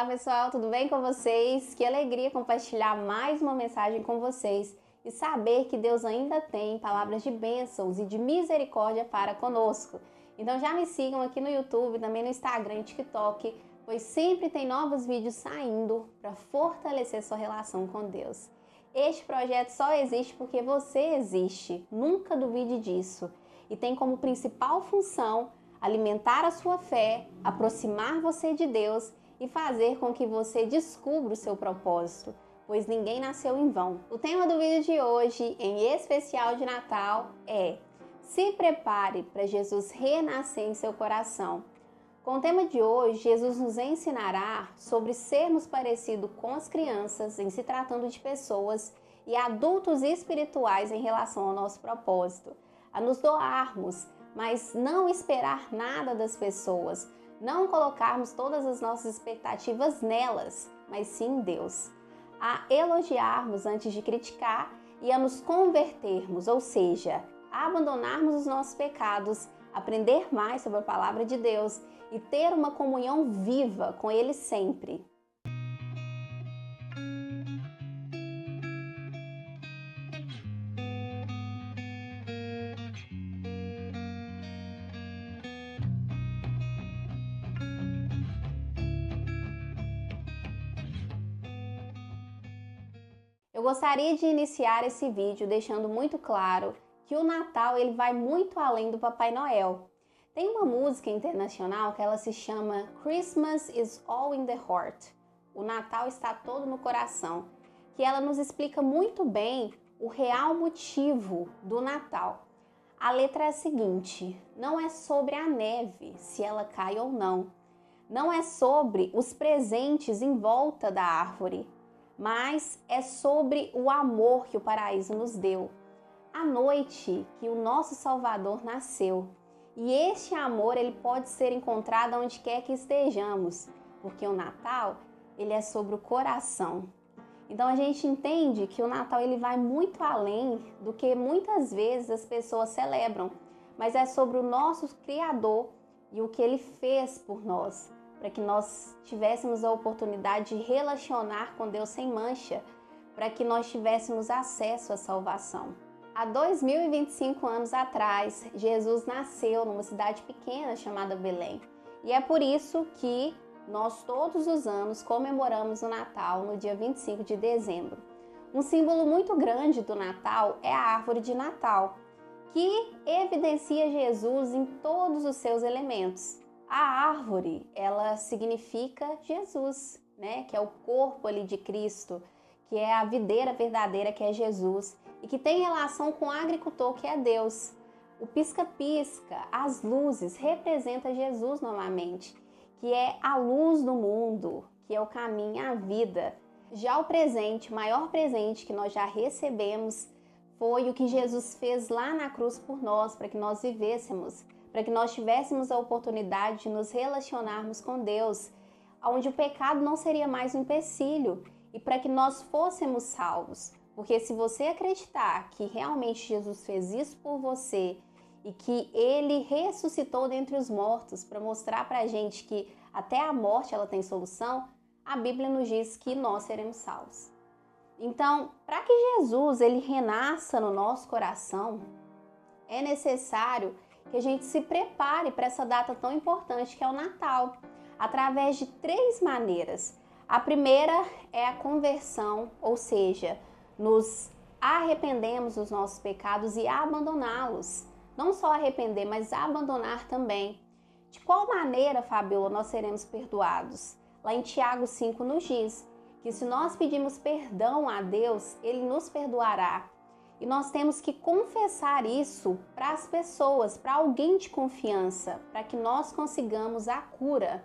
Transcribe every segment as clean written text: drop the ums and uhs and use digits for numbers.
pessoal, tudo bem com vocês? Que alegria compartilhar mais uma mensagem com vocês e saber que Deus ainda tem palavras de bênçãos e de misericórdia para conosco. Então já me sigam aqui no YouTube, também no Instagram e TikTok, pois sempre tem novos vídeos saindo para fortalecer sua relação com Deus. Este projeto só existe porque você existe, nunca duvide disso, e tem como principal função alimentar a sua fé, aproximar você de Deus e fazer com que você descubra o seu propósito, pois ninguém nasceu em vão. O tema do vídeo de hoje, em especial de Natal, é: se prepare para Jesus renascer em seu coração. Com o tema de hoje, Jesus nos ensinará sobre sermos parecidos com as crianças em se tratando de pessoas e adultos espirituais em relação ao nosso propósito, a nos doarmos, mas não esperar nada das pessoas, não colocarmos todas as nossas expectativas nelas, mas sim em Deus, a elogiarmos antes de criticar e a nos convertermos, ou seja, a abandonarmos os nossos pecados, aprender mais sobre a palavra de Deus e ter uma comunhão viva com Ele sempre. Eu gostaria de iniciar esse vídeo deixando muito claro que o Natal ele vai muito além do Papai Noel. Tem uma música internacional que ela se chama Christmas is all in the heart. O Natal está todo no coração, que ela nos explica muito bem o real motivo do Natal. A letra é a seguinte: não é sobre a neve, se ela cai ou não. Não é sobre os presentes em volta da árvore, mas é sobre o amor que o paraíso nos deu, a noite que o nosso Salvador nasceu. E este amor ele pode ser encontrado onde quer que estejamos, porque o Natal ele é sobre o coração. Então a gente entende que o Natal ele vai muito além do que muitas vezes as pessoas celebram, mas é sobre o nosso Criador e o que ele fez por nós, para que nós tivéssemos a oportunidade de relacionar com Deus sem mancha, para que nós tivéssemos acesso à salvação. Há 2025 anos atrás, Jesus nasceu numa cidade pequena chamada Belém. E é por isso que nós todos os anos comemoramos o Natal no dia 25 de dezembro. Um símbolo muito grande do Natal é a árvore de Natal, que evidencia Jesus em todos os seus elementos. A árvore, ela significa Jesus, né? Que é o corpo ali de Cristo, que é a videira verdadeira, que é Jesus, e que tem relação com o agricultor, que é Deus. O pisca-pisca, as luzes, representa Jesus novamente, que é a luz do mundo, que é o caminho, a vida. Já o presente, o maior presente que nós já recebemos, foi o que Jesus fez lá na cruz por nós, para que nós vivêssemos, para que nós tivéssemos a oportunidade de nos relacionarmos com Deus, onde o pecado não seria mais um empecilho, e para que nós fôssemos salvos. Porque se você acreditar que realmente Jesus fez isso por você e que Ele ressuscitou dentre os mortos para mostrar para a gente que até a morte ela tem solução, a Bíblia nos diz que nós seremos salvos. Então, para que Jesus ele renasça no nosso coração, é necessário que a gente se prepare para essa data tão importante que é o Natal, através de 3 maneiras. A primeira é a conversão, ou seja, nos arrependemos dos nossos pecados e abandoná-los. Não só arrepender, mas abandonar também. De qual maneira, Fabiola, nós seremos perdoados? Lá em Tiago 5 nos diz que se nós pedirmos perdão a Deus, Ele nos perdoará. E nós temos que confessar isso para as pessoas, para alguém de confiança, para que nós consigamos a cura.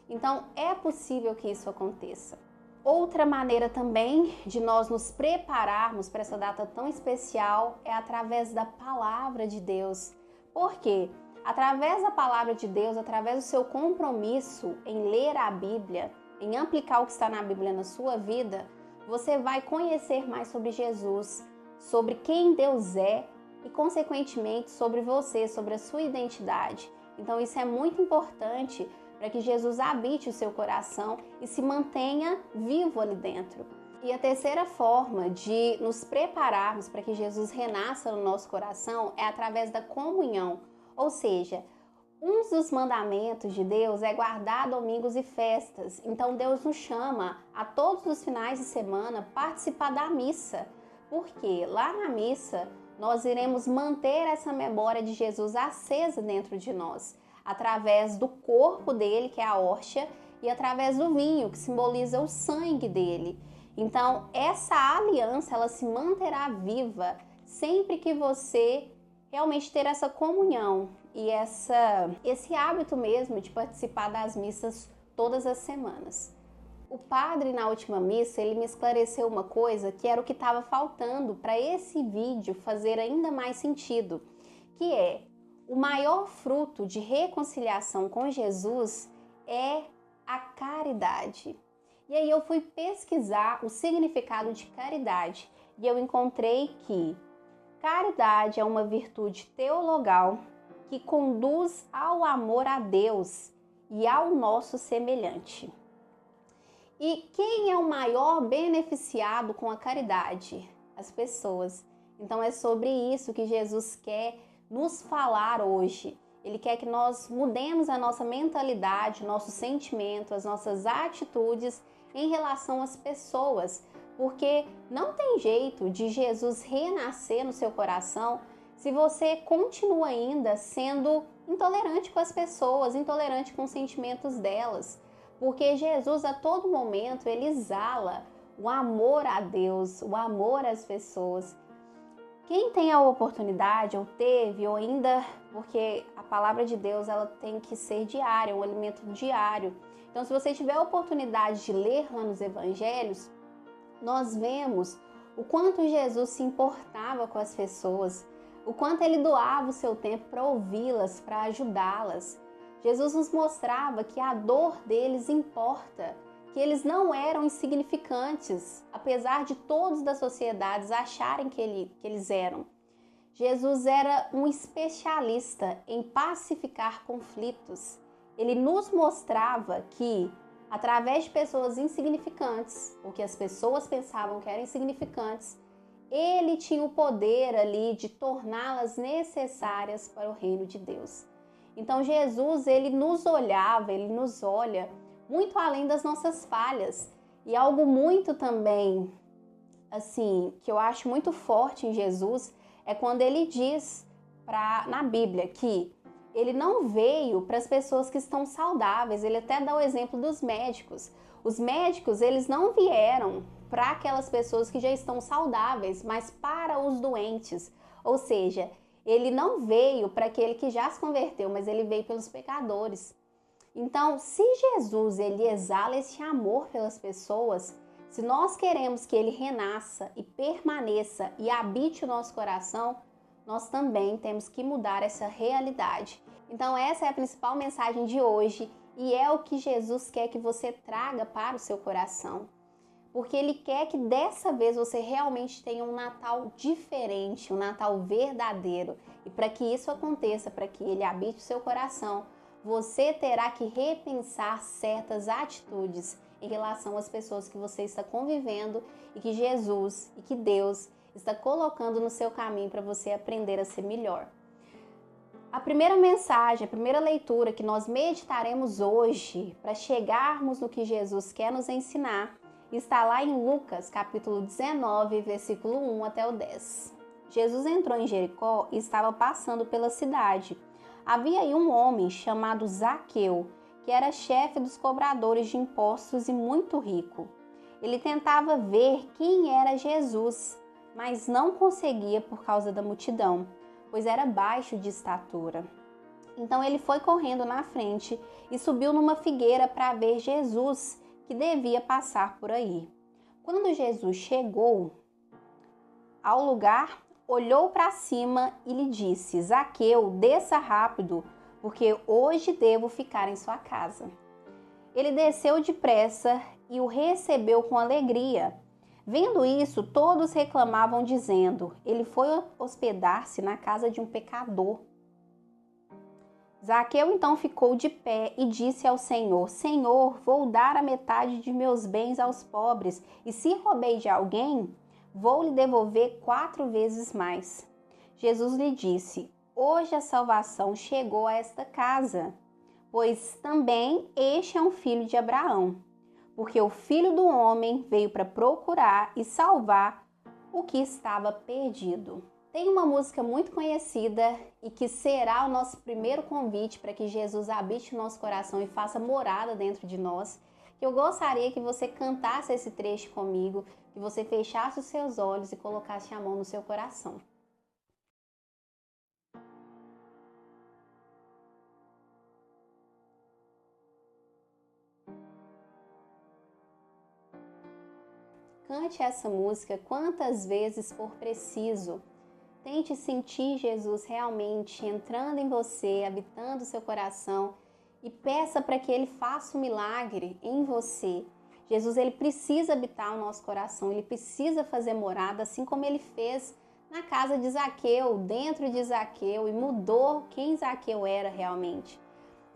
Então, é possível que isso aconteça. Outra maneira também de nós nos prepararmos para essa data tão especial é através da palavra de Deus. Por quê? Através da palavra de Deus, através do seu compromisso em ler a Bíblia, em aplicar o que está na Bíblia na sua vida, você vai conhecer mais sobre Jesus, sobre quem Deus é e, consequentemente, sobre você, sobre a sua identidade. Então, isso é muito importante para que Jesus habite o seu coração e se mantenha vivo ali dentro. E a terceira forma de nos prepararmos para que Jesus renasça no nosso coração é através da comunhão. Ou seja, um dos mandamentos de Deus é guardar domingos e festas. Então Deus nos chama a todos os finais de semana participar da missa. Porque lá na missa nós iremos manter essa memória de Jesus acesa dentro de nós, através do corpo dele, que é a hóstia, e através do vinho, que simboliza o sangue dele. Então, essa aliança, ela se manterá viva sempre que você realmente ter essa comunhão e esse hábito mesmo de participar das missas todas as semanas. O padre, na última missa, ele me esclareceu uma coisa que era o que estava faltando para esse vídeo fazer ainda mais sentido, que é o maior fruto de reconciliação com Jesus é a caridade. E aí eu fui pesquisar o significado de caridade e eu encontrei que caridade é uma virtude teologal que conduz ao amor a Deus e ao nosso semelhante. E quem é o maior beneficiado com a caridade? As pessoas. Então é sobre isso que Jesus quer nos falar hoje. Ele quer que nós mudemos a nossa mentalidade, nosso sentimento, as nossas atitudes em relação às pessoas, porque não tem jeito de Jesus renascer no seu coração se você continua ainda sendo intolerante com as pessoas, intolerante com os sentimentos delas, porque Jesus a todo momento ele exala o amor a Deus, o amor às pessoas. Quem tem a oportunidade, ou teve, ou ainda, porque a palavra de Deus ela tem que ser diária, um alimento diário. Então, se você tiver a oportunidade de ler lá nos evangelhos, nós vemos o quanto Jesus se importava com as pessoas, o quanto ele doava o seu tempo para ouvi-las, para ajudá-las. Jesus nos mostrava que a dor deles importa, que eles não eram insignificantes, apesar de todos da sociedade acharem que eles eram. Jesus era um especialista em pacificar conflitos. Ele nos mostrava que, através de pessoas insignificantes, ou que as pessoas pensavam que eram insignificantes, ele tinha o poder ali de torná-las necessárias para o reino de Deus. Então Jesus, ele nos olhava, ele nos olha muito além das nossas falhas. E algo muito também, assim, que eu acho muito forte em Jesus, é quando ele diz na Bíblia que ele não veio para as pessoas que estão saudáveis. Ele até dá o exemplo dos médicos. Os médicos, eles não vieram para aquelas pessoas que já estão saudáveis, mas para os doentes. Ou seja, ele não veio para aquele que já se converteu, mas ele veio pelos pecadores. Então, se Jesus ele exala esse amor pelas pessoas, se nós queremos que ele renasça e permaneça e habite o nosso coração, nós também temos que mudar essa realidade. Então essa é a principal mensagem de hoje e é o que Jesus quer que você traga para o seu coração. Porque ele quer que dessa vez você realmente tenha um Natal diferente, um Natal verdadeiro. E para que isso aconteça, para que ele habite o seu coração, você terá que repensar certas atitudes em relação às pessoas que você está convivendo e que Jesus e que Deus está colocando no seu caminho para você aprender a ser melhor. A primeira mensagem, a primeira leitura que nós meditaremos hoje para chegarmos no que Jesus quer nos ensinar está lá em Lucas, capítulo 19, versículo 1 até o 10. Jesus entrou em Jericó e estava passando pela cidade. Havia aí um homem chamado Zaqueu, que era chefe dos cobradores de impostos e muito rico. Ele tentava ver quem era Jesus, mas não conseguia por causa da multidão, pois era baixo de estatura. Então ele foi correndo na frente e subiu numa figueira para ver Jesus, que devia passar por aí. Quando Jesus chegou ao lugar, olhou para cima e lhe disse: Zaqueu, desça rápido, porque hoje devo ficar em sua casa. Ele desceu depressa e o recebeu com alegria. Vendo isso, todos reclamavam, dizendo: ele foi hospedar-se na casa de um pecador. Zaqueu então ficou de pé e disse ao Senhor: Senhor, vou dar a metade de meus bens aos pobres, e se roubei de alguém, vou lhe devolver 4 vezes mais. Jesus lhe disse: Hoje a salvação chegou a esta casa, pois também este é um filho de Abraão, porque o Filho do Homem veio para procurar e salvar o que estava perdido. Tem uma música muito conhecida e que será o nosso primeiro convite para que Jesus habite o nosso coração e faça morada dentro de nós, que eu gostaria que você cantasse esse trecho comigo, que você fechasse os seus olhos e colocasse a mão no seu coração. Cante essa música quantas vezes for preciso. Tente sentir Jesus realmente entrando em você, habitando o seu coração e peça para que Ele faça um milagre em você. Jesus, Ele precisa habitar o nosso coração, Ele precisa fazer morada, assim como Ele fez na casa de Zaqueu, dentro de Zaqueu, e mudou quem Zaqueu era realmente.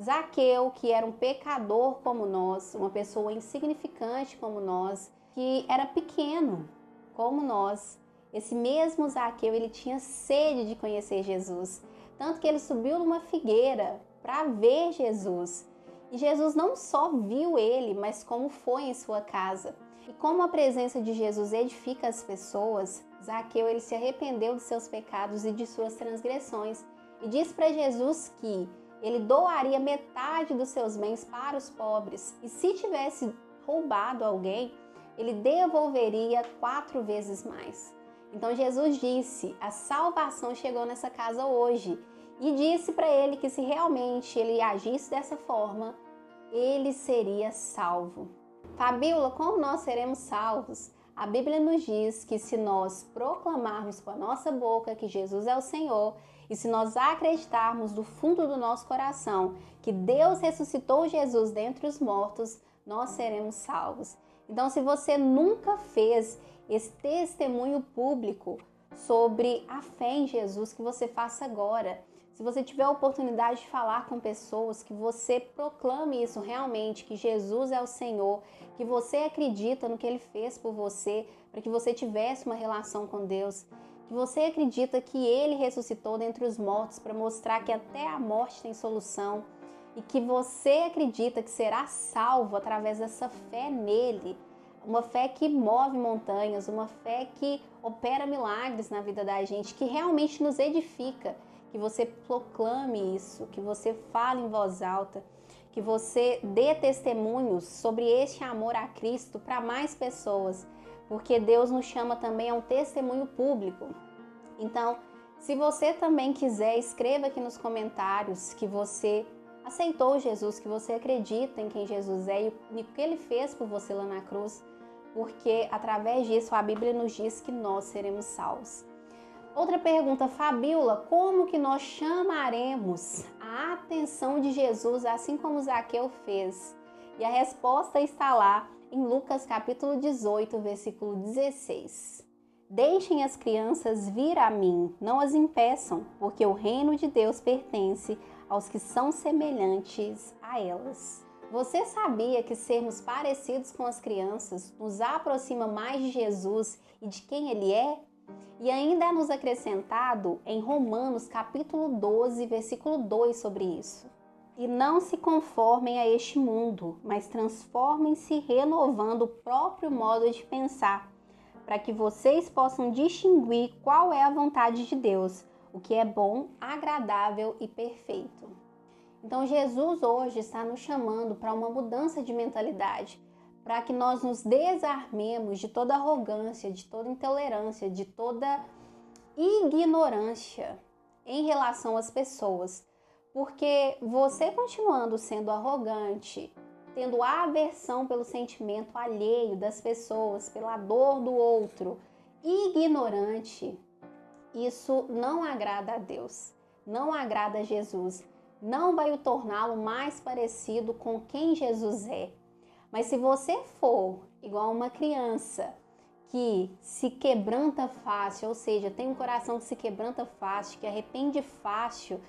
Zaqueu, que era um pecador como nós, uma pessoa insignificante como nós, que era pequeno como nós. Esse mesmo Zaqueu, ele tinha sede de conhecer Jesus, tanto que ele subiu numa figueira para ver Jesus. E Jesus não só viu ele, mas como foi em sua casa. E como a presença de Jesus edifica as pessoas, Zaqueu ele se arrependeu de seus pecados e de suas transgressões e disse para Jesus que ele doaria metade dos seus bens para os pobres e se tivesse roubado alguém, ele devolveria 4 vezes mais. Então Jesus disse, a salvação chegou nessa casa hoje e disse para ele que se realmente ele agisse dessa forma, ele seria salvo. Fabíola, como nós seremos salvos? A Bíblia nos diz que se nós proclamarmos com a nossa boca que Jesus é o Senhor e se nós acreditarmos do fundo do nosso coração que Deus ressuscitou Jesus dentre os mortos, nós seremos salvos. Então, se você nunca fez esse testemunho público sobre a fé em Jesus, que você faça agora. Se você tiver a oportunidade de falar com pessoas, que você proclame isso realmente, que Jesus é o Senhor, que você acredita no que Ele fez por você, para que você tivesse uma relação com Deus, que você acredita que Ele ressuscitou dentre os mortos para mostrar que até a morte tem solução e que você acredita que será salvo através dessa fé nele. Uma fé que move montanhas, uma fé que opera milagres na vida da gente, que realmente nos edifica, que você proclame isso, que você fale em voz alta, que você dê testemunhos sobre este amor a Cristo para mais pessoas, porque Deus nos chama também a um testemunho público. Então, se você também quiser, escreva aqui nos comentários que você aceitou Jesus, que você acredita em quem Jesus é e o que Ele fez por você lá na cruz, porque através disso a Bíblia nos diz que nós seremos salvos. Outra pergunta, Fabíola, como que nós chamaremos a atenção de Jesus, assim como Zaqueu fez? E a resposta está lá em Lucas capítulo 18, versículo 16. Deixem as crianças vir a mim, não as impeçam, porque o reino de Deus pertence aos que são semelhantes a elas. Você sabia que sermos parecidos com as crianças nos aproxima mais de Jesus e de quem Ele é? E ainda é nos acrescentado em Romanos capítulo 12, versículo 2 sobre isso. E não se conformem a este mundo, mas transformem-se renovando o próprio modo de pensar, para que vocês possam distinguir qual é a vontade de Deus, o que é bom, agradável e perfeito. Então Jesus hoje está nos chamando para uma mudança de mentalidade, para que nós nos desarmemos de toda arrogância, de toda intolerância, de toda ignorância em relação às pessoas. Porque você continuando sendo arrogante, tendo aversão pelo sentimento alheio das pessoas, pela dor do outro, ignorante, isso não agrada a Deus, não agrada a Jesus, não vai o torná-lo mais parecido com quem Jesus é. Mas se você for igual uma criança que se quebranta fácil, ou seja, tem um coração que se quebranta fácil, que arrepende fácil,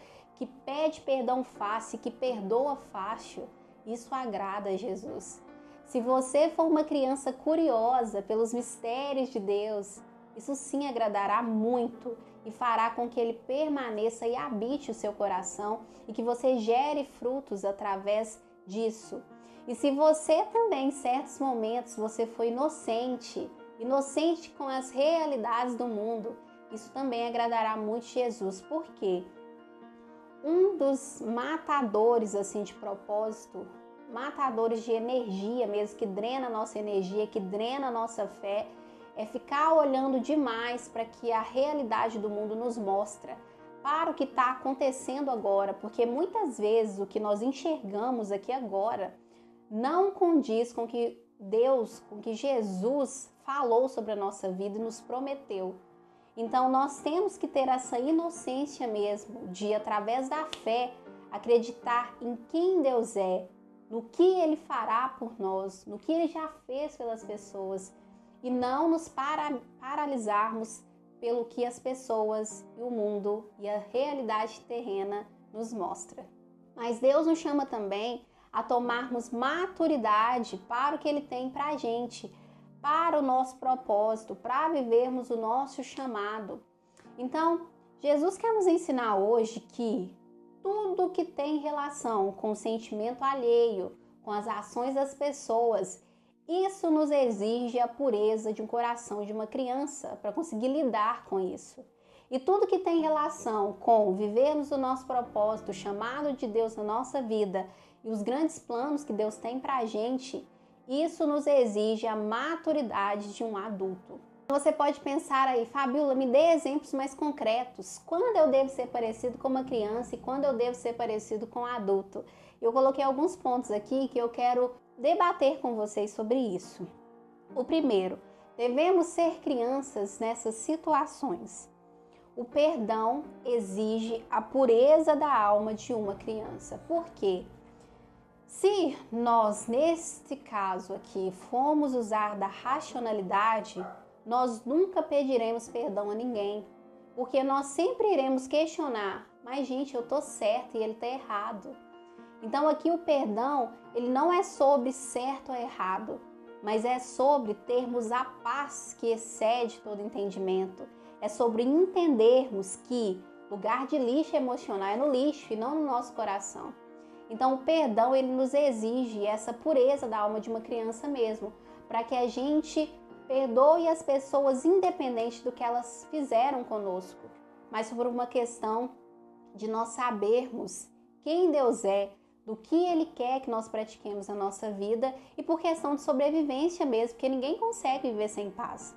que pede perdão fácil, que perdoa fácil, isso agrada a Jesus. Se você for uma criança curiosa pelos mistérios de Deus, isso sim agradará muito e fará com que ele permaneça e habite o seu coração e que você gere frutos através disso. E se você também, em certos momentos, você foi inocente com as realidades do mundo, isso também agradará muito Jesus. Por quê? Um dos matadores assim de propósito, matadores de energia mesmo, que drena a nossa energia, que drena a nossa fé, é ficar olhando demais para que a realidade do mundo nos mostra, para o que está acontecendo agora, porque muitas vezes o que nós enxergamos aqui agora não condiz com que Deus, com que Jesus falou sobre a nossa vida e nos prometeu. Então nós temos que ter essa inocência mesmo de, através da fé, acreditar em quem Deus é, no que Ele fará por nós, no que Ele já fez pelas pessoas e não nos paralisarmos pelo que as pessoas e o mundo e a realidade terrena nos mostra. Mas Deus nos chama também a tomarmos maturidade para o que Ele tem para a gente, para o nosso propósito, para vivermos o nosso chamado. Então, Jesus quer nos ensinar hoje que tudo que tem relação com o sentimento alheio, com as ações das pessoas, isso nos exige a pureza de um coração de uma criança para conseguir lidar com isso. E tudo que tem relação com vivermos o nosso propósito, o chamado de Deus na nossa vida e os grandes planos que Deus tem para a gente, isso nos exige a maturidade de um adulto. Você pode pensar aí, Fabiola, me dê exemplos mais concretos. Quando eu devo ser parecido com uma criança e quando eu devo ser parecido com um adulto? Eu coloquei alguns pontos aqui que eu quero debater com vocês sobre isso. O primeiro, devemos ser crianças nessas situações. O perdão exige a pureza da alma de uma criança. Por quê? Se nós, neste caso aqui, formos usar da racionalidade, nós nunca pediremos perdão a ninguém, porque nós sempre iremos questionar, mas gente, eu tô certo e ele tá errado. Então aqui o perdão, ele não é sobre certo ou errado, mas é sobre termos a paz que excede todo entendimento. É sobre entendermos que lugar de lixo emocional é no lixo e não no nosso coração. Então o perdão, ele nos exige essa pureza da alma de uma criança mesmo, para que a gente perdoe as pessoas independente do que elas fizeram conosco, mas por uma questão de nós sabermos quem Deus é, do que Ele quer que nós pratiquemos na nossa vida e por questão de sobrevivência mesmo, porque ninguém consegue viver sem paz.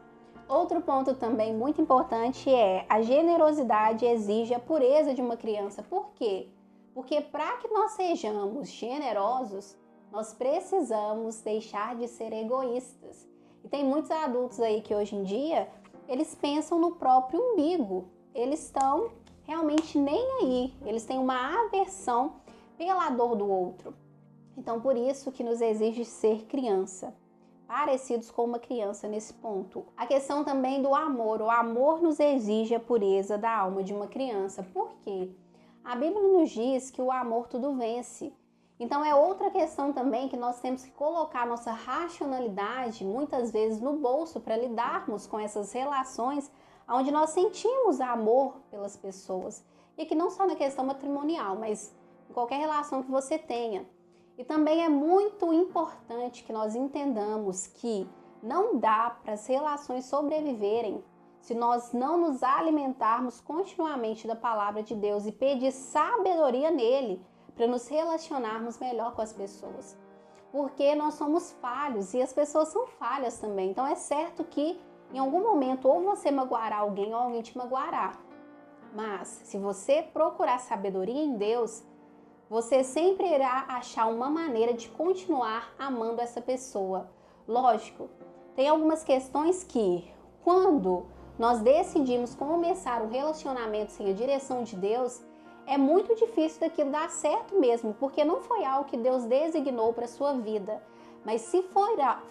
Outro ponto também muito importante é a generosidade exige a pureza de uma criança. Por quê? Porque para que nós sejamos generosos, nós precisamos deixar de ser egoístas. E tem muitos adultos aí que hoje em dia, eles pensam no próprio umbigo. Eles estão realmente nem aí. Eles têm uma aversão pela dor do outro. Então, por isso que nos exige ser criança, parecidos com uma criança nesse ponto. A questão também do amor. O amor nos exige a pureza da alma de uma criança. Por quê? A Bíblia nos diz que o amor tudo vence. Então é outra questão também que nós temos que colocar nossa racionalidade muitas vezes no bolso para lidarmos com essas relações onde nós sentimos amor pelas pessoas. E aqui não só na questão matrimonial, mas em qualquer relação que você tenha. E também é muito importante que nós entendamos que não dá para as relações sobreviverem se nós não nos alimentarmos continuamente da palavra de Deus e pedir sabedoria nele para nos relacionarmos melhor com as pessoas. Porque nós somos falhos e as pessoas são falhas também. Então é certo que em algum momento ou você magoará alguém ou alguém te magoará. Mas se você procurar sabedoria em Deus, você sempre irá achar uma maneira de continuar amando essa pessoa. Lógico, tem algumas questões que, quando nós decidimos começar um relacionamento sem a direção de Deus, é muito difícil daquilo dar certo mesmo, porque não foi algo que Deus designou para a sua vida. Mas se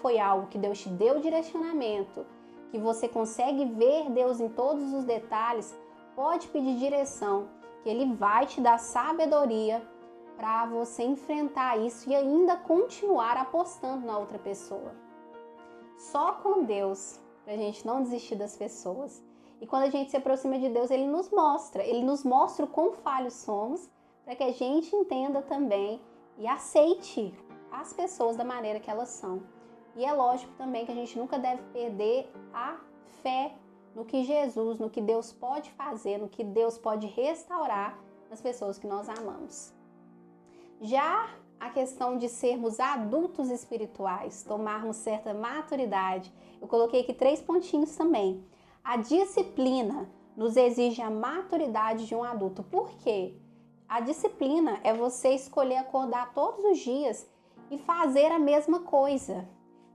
foi algo que Deus te deu direcionamento, que você consegue ver Deus em todos os detalhes, pode pedir direção, que Ele vai te dar sabedoria para você enfrentar isso e ainda continuar apostando na outra pessoa. Só com Deus, para a gente não desistir das pessoas. E quando a gente se aproxima de Deus, Ele nos mostra o quão falhos somos, para que a gente entenda também e aceite as pessoas da maneira que elas são. E é lógico também que a gente nunca deve perder a fé no que Jesus, no que Deus pode fazer, no que Deus pode restaurar nas pessoas que nós amamos. Já a questão de sermos adultos espirituais, tomarmos certa maturidade, eu coloquei aqui 3 pontinhos também. A disciplina nos exige a maturidade de um adulto. Por quê? A disciplina é você escolher acordar todos os dias e fazer a mesma coisa,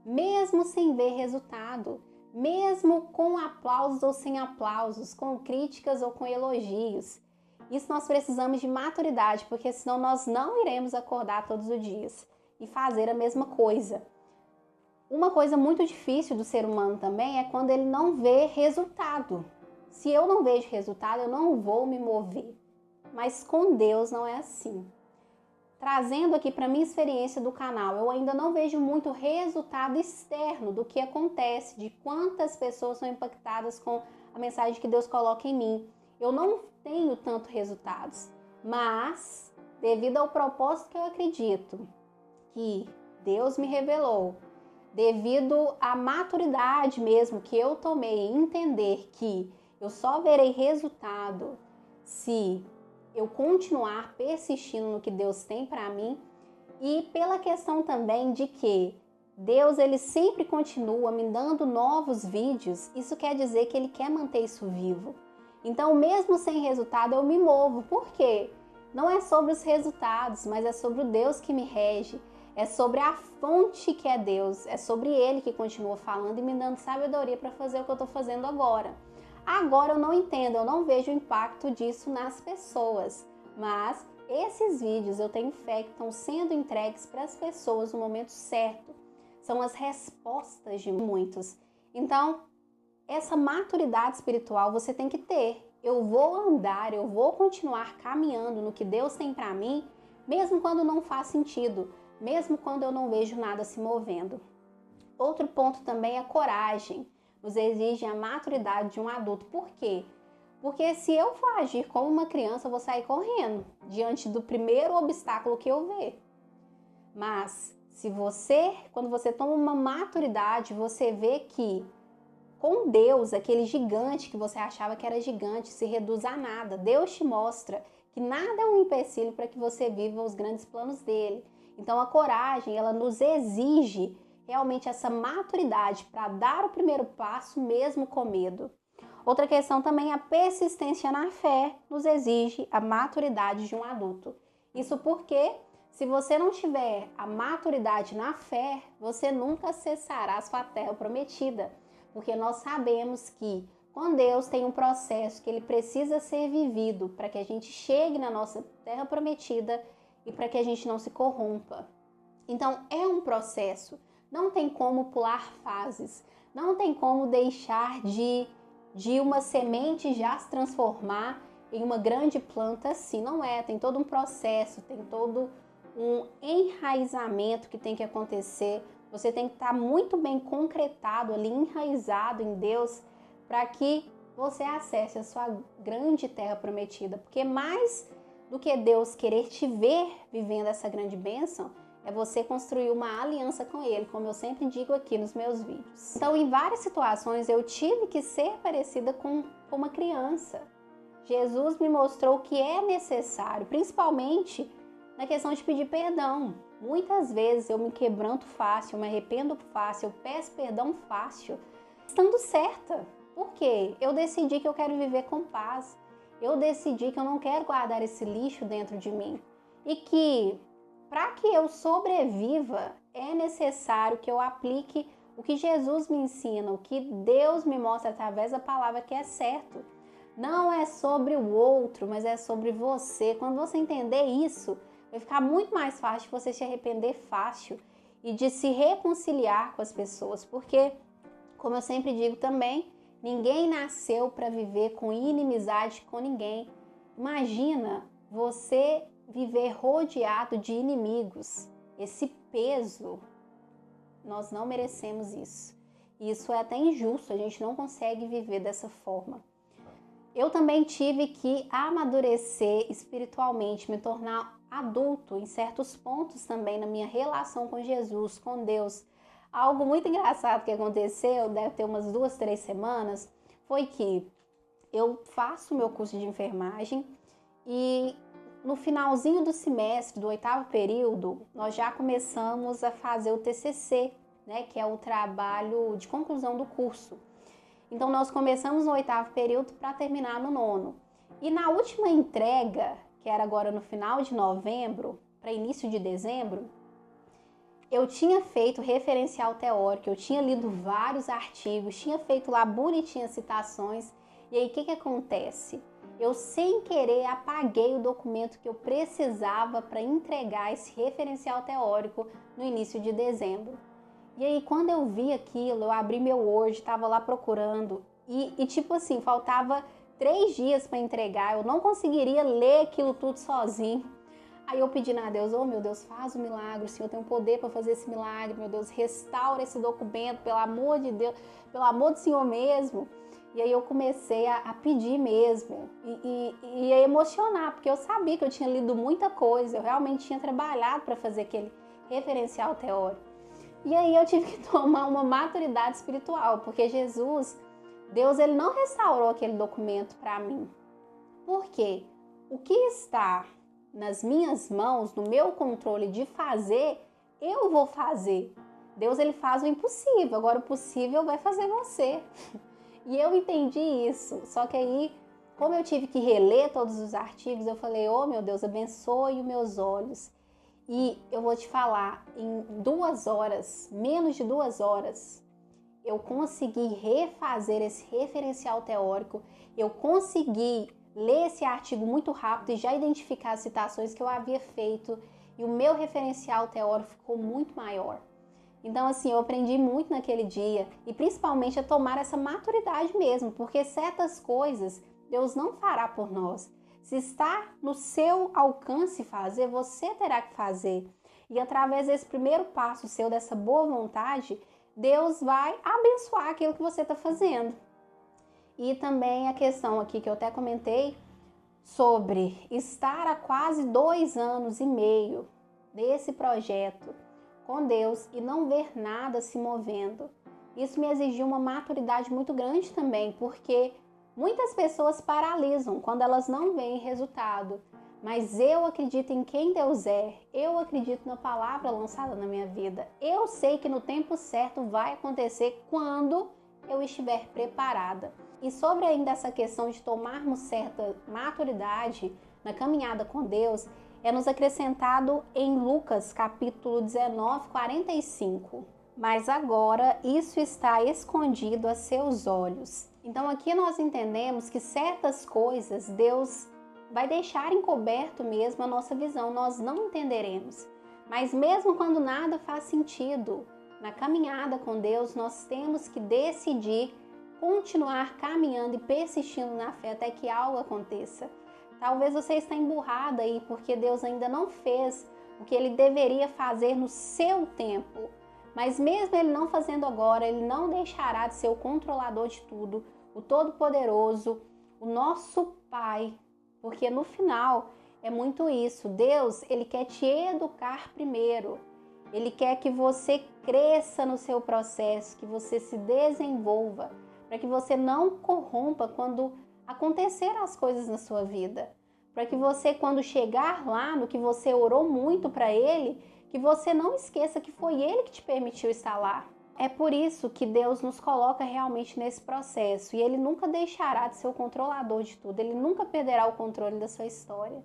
mesmo sem ver resultado, mesmo com aplausos ou sem aplausos, com críticas ou com elogios. Isso nós precisamos de maturidade, porque senão nós não iremos acordar todos os dias e fazer a mesma coisa. Uma coisa muito difícil do ser humano também é quando ele não vê resultado. Se eu não vejo resultado, eu não vou me mover. Mas com Deus não é assim. Trazendo aqui para minha experiência do canal, eu ainda não vejo muito resultado externo do que acontece, de quantas pessoas são impactadas com a mensagem que Deus coloca em mim. Eu não tenho tanto resultados, mas devido ao propósito que eu acredito que Deus me revelou, devido à maturidade mesmo que eu tomei em entender que eu só verei resultado se eu continuar persistindo no que Deus tem para mim, e pela questão também de que Deus ele sempre continua me dando novos vídeos, isso quer dizer que Ele quer manter isso vivo. Então, mesmo sem resultado, eu me movo. Por quê? Não é sobre os resultados, mas é sobre o Deus que me rege. É sobre a fonte que é Deus. É sobre Ele que continua falando e me dando sabedoria para fazer o que eu estou fazendo agora. Agora eu não entendo, eu não vejo o impacto disso nas pessoas. Mas esses vídeos eu tenho fé que estão sendo entregues para as pessoas no momento certo. São as respostas de muitos. Então, essa maturidade espiritual você tem que ter. Eu vou andar, eu vou continuar caminhando no que Deus tem para mim, mesmo quando não faz sentido, mesmo quando eu não vejo nada se movendo. Outro ponto também é a coragem. Nos exige a maturidade de um adulto. Por quê? Porque se eu for agir como uma criança, eu vou sair correndo diante do primeiro obstáculo que eu ver. Mas se você, quando você toma uma maturidade, você vê que com Deus, aquele gigante que você achava que era gigante se reduz a nada. Deus te mostra que nada é um empecilho para que você viva os grandes planos dele. Então a coragem, ela nos exige realmente essa maturidade para dar o primeiro passo mesmo com medo. Outra questão também é a persistência na fé, nos exige a maturidade de um adulto. Isso porque se você não tiver a maturidade na fé, você nunca acessará a sua terra prometida. Porque nós sabemos que com Deus tem um processo que ele precisa ser vivido para que a gente chegue na nossa terra prometida e para que a gente não se corrompa. Então é um processo, não tem como pular fases, não tem como deixar de uma semente já se transformar em uma grande planta assim, não é, tem todo um processo, tem todo um enraizamento que tem que acontecer. Você tem que estar muito bem concretado ali, enraizado em Deus, para que você acesse a sua grande terra prometida. Porque mais do que Deus querer te ver vivendo essa grande bênção, é você construir uma aliança com Ele, como eu sempre digo aqui nos meus vídeos. Então, em várias situações, eu tive que ser parecida com uma criança. Jesus me mostrou que é necessário, principalmente na questão de pedir perdão. Muitas vezes eu me quebranto fácil, eu me arrependo fácil, eu peço perdão fácil, estando certa. Por quê? Eu decidi que eu quero viver com paz. Eu decidi que eu não quero guardar esse lixo dentro de mim. E que, para que eu sobreviva, é necessário que eu aplique o que Jesus me ensina, o que Deus me mostra através da palavra que é certo. Não é sobre o outro, mas é sobre você. Quando você entender isso, vai ficar muito mais fácil você se arrepender fácil e de se reconciliar com as pessoas. Porque, como eu sempre digo também, ninguém nasceu para viver com inimizade com ninguém. Imagina você viver rodeado de inimigos. Esse peso, nós não merecemos isso. Isso é até injusto, a gente não consegue viver dessa forma. Eu também tive que amadurecer espiritualmente, me tornar adulto em certos pontos também na minha relação com Jesus, com Deus. Algo muito engraçado que aconteceu, deve ter umas 2, 3 semanas, foi que eu faço meu curso de enfermagem e no finalzinho do semestre, do 8º período, nós já começamos a fazer o TCC, né, que é o trabalho de conclusão do curso. Então, nós começamos no 8º período para terminar no 9º. E na última entrega, que era agora no final de novembro, para início de dezembro, eu tinha feito referencial teórico, eu tinha lido vários artigos, tinha feito lá bonitinhas citações. E aí, o que acontece? Eu, sem querer, apaguei o documento que eu precisava para entregar esse referencial teórico no início de dezembro. E aí, quando eu vi aquilo, eu abri meu Word, estava lá procurando e tipo assim, faltava 3 dias para entregar, eu não conseguiria ler aquilo tudo sozinho. Aí eu pedi a Deus, oh meu Deus, faz um milagre, o Senhor tem o poder para fazer esse milagre, meu Deus, restaura esse documento, pelo amor de Deus, pelo amor do Senhor mesmo. E aí eu comecei a pedir mesmo e a emocionar, porque eu sabia que eu tinha lido muita coisa, eu realmente tinha trabalhado para fazer aquele referencial teórico. E aí eu tive que tomar uma maturidade espiritual, porque Jesus, Deus, ele não restaurou aquele documento para mim. Por quê? O que está nas minhas mãos, no meu controle de fazer, eu vou fazer. Deus, ele faz o impossível, agora o possível vai fazer você. E eu entendi isso, só que aí, como eu tive que reler todos os artigos, eu falei, oh meu Deus, abençoe os meus olhos. E eu vou te falar, em 2 horas, menos de 2 horas, eu consegui refazer esse referencial teórico, eu consegui ler esse artigo muito rápido e já identificar as citações que eu havia feito e o meu referencial teórico ficou muito maior. Então, assim, eu aprendi muito naquele dia e principalmente a tomar essa maturidade mesmo, porque certas coisas Deus não fará por nós. Se está no seu alcance fazer, você terá que fazer. E através desse primeiro passo seu, dessa boa vontade, Deus vai abençoar aquilo que você está fazendo. E também a questão aqui que eu até comentei sobre estar há quase 2 anos e meio nesse projeto com Deus e não ver nada se movendo. Isso me exigiu uma maturidade muito grande também, porque muitas pessoas paralisam quando elas não veem resultado, mas eu acredito em quem Deus é, eu acredito na palavra lançada na minha vida. Eu sei que no tempo certo vai acontecer quando eu estiver preparada. E sobre ainda essa questão de tomarmos certa maturidade na caminhada com Deus, é nos acrescentado em Lucas capítulo 19, 45. Mas agora isso está escondido a seus olhos. Então aqui nós entendemos que certas coisas Deus vai deixar encoberto mesmo a nossa visão, nós não entenderemos. Mas mesmo quando nada faz sentido, na caminhada com Deus nós temos que decidir continuar caminhando e persistindo na fé até que algo aconteça. Talvez você está emburrada aí porque Deus ainda não fez o que Ele deveria fazer no seu tempo. Mas mesmo Ele não fazendo agora, Ele não deixará de ser o controlador de tudo, o Todo-Poderoso, o nosso Pai. Porque no final é muito isso. Deus, Ele quer te educar primeiro. Ele quer que você cresça no seu processo, que você se desenvolva, para que você não corrompa quando acontecer as coisas na sua vida. Para que você, quando chegar lá no que você orou muito para Ele, que você não esqueça que foi Ele que te permitiu estar lá. É por isso que Deus nos coloca realmente nesse processo e Ele nunca deixará de ser o controlador de tudo, Ele nunca perderá o controle da sua história.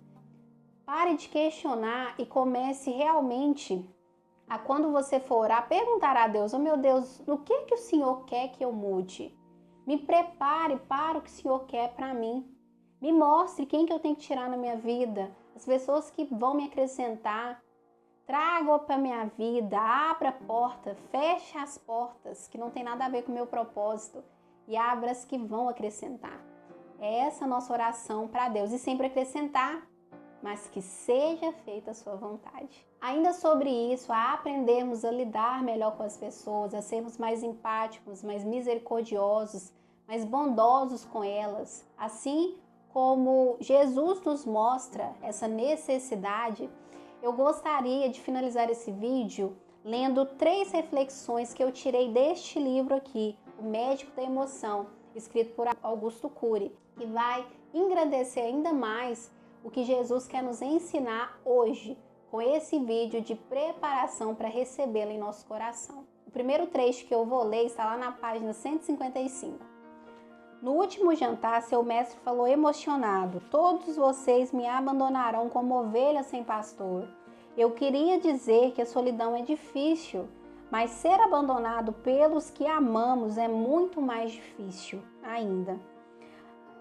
Pare de questionar e comece realmente a, quando você for orar, perguntar a Deus, oh meu Deus, no que o Senhor quer que eu mude? Me prepare para o que o Senhor quer para mim. Me mostre quem que eu tenho que tirar na minha vida, as pessoas que vão me acrescentar. Traga para a minha vida, abra a porta, feche as portas que não tem nada a ver com o meu propósito e abra as que vão acrescentar. É essa a nossa oração para Deus. E sempre acrescentar: mas que seja feita a sua vontade. Ainda sobre isso, a aprendermos a lidar melhor com as pessoas, a sermos mais empáticos, mais misericordiosos, mais bondosos com elas. Assim como Jesus nos mostra essa necessidade, eu gostaria de finalizar esse vídeo lendo 3 reflexões que eu tirei deste livro aqui, O Médico da Emoção, escrito por Augusto Cury, que vai engrandecer ainda mais o que Jesus quer nos ensinar hoje, com esse vídeo de preparação para recebê-lo em nosso coração. O primeiro trecho que eu vou ler está lá na página 155. No último jantar, seu mestre falou emocionado: todos vocês me abandonarão como ovelhas sem pastor. Eu queria dizer que a solidão é difícil, mas ser abandonado pelos que amamos é muito mais difícil ainda.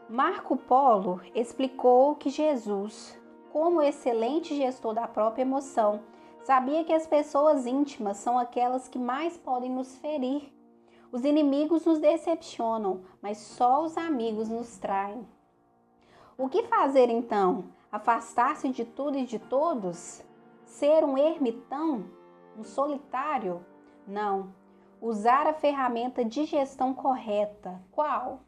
Marco Polo explicou que Jesus, como excelente gestor da própria emoção, sabia que as pessoas íntimas são aquelas que mais podem nos ferir. Os inimigos nos decepcionam, mas só os amigos nos traem. O que fazer então? Afastar-se de tudo e de todos? Ser um ermitão? Um solitário? Não. Usar a ferramenta de gestão correta. Qual?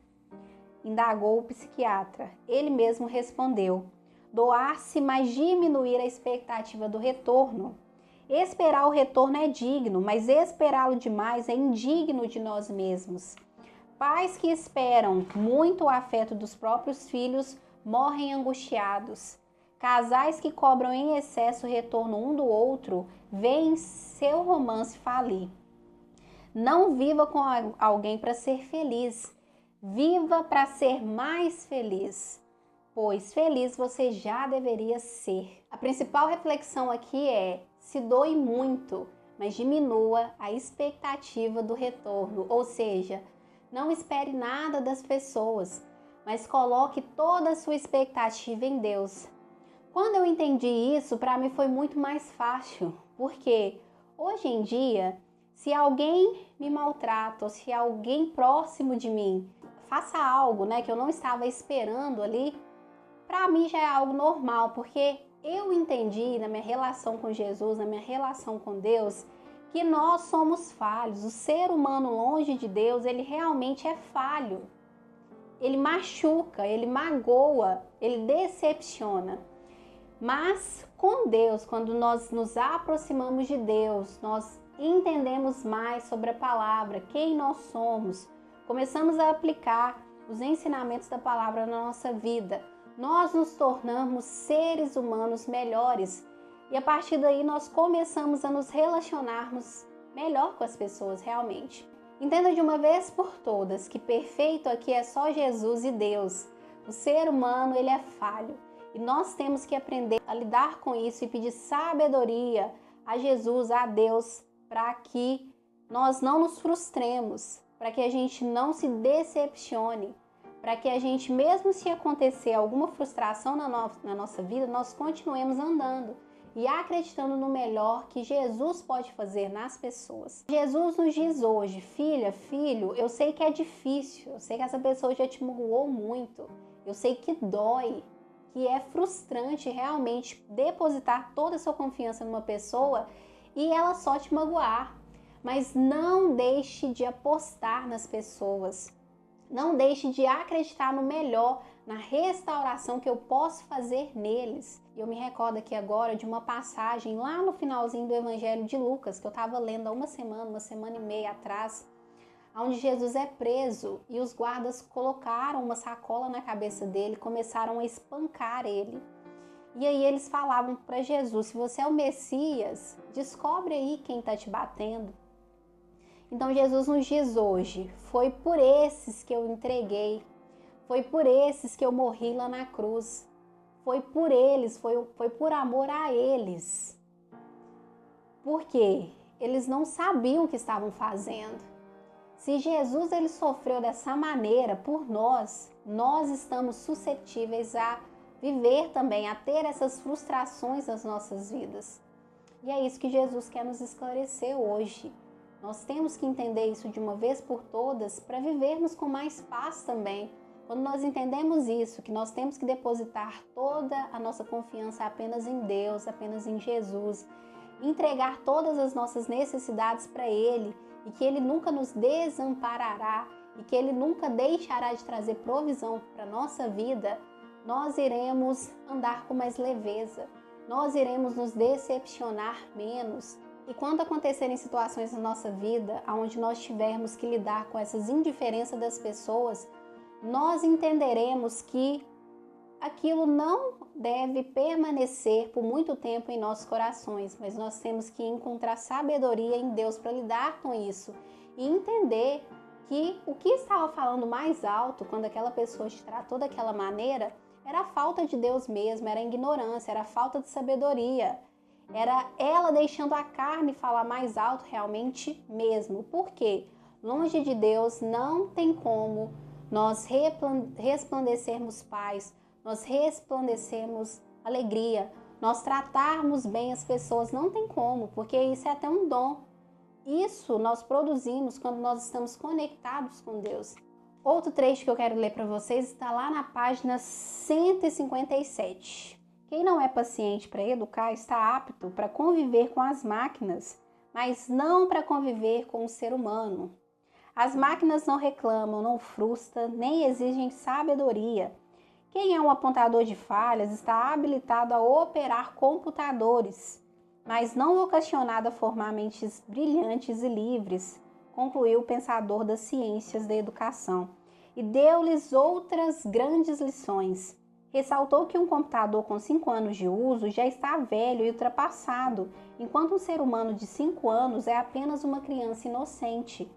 Indagou o psiquiatra. Ele mesmo respondeu: doar-se, mas diminuir a expectativa do retorno. Esperar o retorno é digno, mas esperá-lo demais é indigno de nós mesmos. Pais que esperam muito o afeto dos próprios filhos morrem angustiados. Casais que cobram em excesso o retorno um do outro veem seu romance falir. Não viva com alguém para ser feliz. Viva para ser mais feliz, pois feliz você já deveria ser. A principal reflexão aqui é: se doe muito, mas diminua a expectativa do retorno, ou seja, não espere nada das pessoas, mas coloque toda a sua expectativa em Deus. Quando eu entendi isso, para mim foi muito mais fácil, porque hoje em dia, se alguém me maltrata ou se alguém próximo de mim faça algo, que eu não estava esperando ali, para mim já é algo normal, porque eu entendi na minha relação com Jesus, na minha relação com Deus, que nós somos falhos. O ser humano longe de Deus, ele realmente é falho. Ele machuca, ele magoa, ele decepciona. Mas com Deus, quando nós nos aproximamos de Deus, nós entendemos mais sobre a palavra, quem nós somos, começamos a aplicar os ensinamentos da palavra na nossa vida, nós nos tornamos seres humanos melhores e a partir daí nós começamos a nos relacionarmos melhor com as pessoas realmente. Entenda de uma vez por todas que perfeito aqui é só Jesus e Deus. O ser humano, ele é falho e nós temos que aprender a lidar com isso e pedir sabedoria a Jesus, a Deus, para que nós não nos frustremos, para que a gente não se decepcione, para que a gente, mesmo se acontecer alguma frustração na nossa vida, nós continuemos andando e acreditando no melhor que Jesus pode fazer nas pessoas. Jesus nos diz hoje: filha, filho, eu sei que é difícil, eu sei que essa pessoa já te magoou muito, eu sei que dói, que é frustrante realmente depositar toda a sua confiança numa pessoa e ela só te magoar. Mas não deixe de apostar nas pessoas. Não deixe de acreditar no melhor, na restauração que eu posso fazer neles. E eu me recordo aqui agora de uma passagem lá no finalzinho do Evangelho de Lucas, que eu estava lendo há uma semana e meia atrás, onde Jesus é preso e os guardas colocaram uma sacola na cabeça dele, começaram a espancar ele. E aí eles falavam para Jesus: se você é o Messias, descobre aí quem está te batendo. Então Jesus nos diz hoje: foi por esses que eu entreguei, foi por esses que eu morri lá na cruz, foi por eles, foi por amor a eles. Porque eles não sabiam o que estavam fazendo. Se Jesus ele sofreu dessa maneira por nós, nós estamos suscetíveis a viver também, a ter essas frustrações nas nossas vidas. E é isso que Jesus quer nos esclarecer hoje. Nós temos que entender isso de uma vez por todas para vivermos com mais paz também, Quando nós entendemos isso, que nós temos que depositar toda a nossa confiança apenas em Deus, apenas em Jesus, entregar todas as nossas necessidades para Ele e que Ele nunca nos desamparará e que Ele nunca deixará de trazer provisão para a nossa vida, nós iremos andar com mais leveza, nós iremos nos decepcionar menos. E quando acontecerem situações na nossa vida, onde nós tivermos que lidar com essas indiferenças das pessoas, nós entenderemos que aquilo não deve permanecer por muito tempo em nossos corações, mas nós temos que encontrar sabedoria em Deus para lidar com isso e entender que o que estava falando mais alto quando aquela pessoa te tratou daquela maneira era a falta de Deus mesmo, era a ignorância, era a falta de sabedoria, era ela deixando a carne falar mais alto realmente mesmo. Por quê? Longe de Deus não tem como nós resplandecermos paz, nós resplandecermos alegria, nós tratarmos bem as pessoas, não tem como, porque isso é até um dom. Isso nós produzimos quando nós estamos conectados com Deus. Outro trecho que eu quero ler para vocês está lá na página 157. Quem não é paciente para educar está apto para conviver com as máquinas, mas não para conviver com o ser humano. As máquinas não reclamam, não frustram, nem exigem sabedoria. Quem é um apontador de falhas está habilitado a operar computadores, mas não vocacionado a formar mentes brilhantes e livres, concluiu o pensador das ciências da educação. E deu-lhes outras grandes lições. Ressaltou que um computador com 5 anos de uso já está velho e ultrapassado, enquanto um ser humano de 5 anos é apenas uma criança inocente,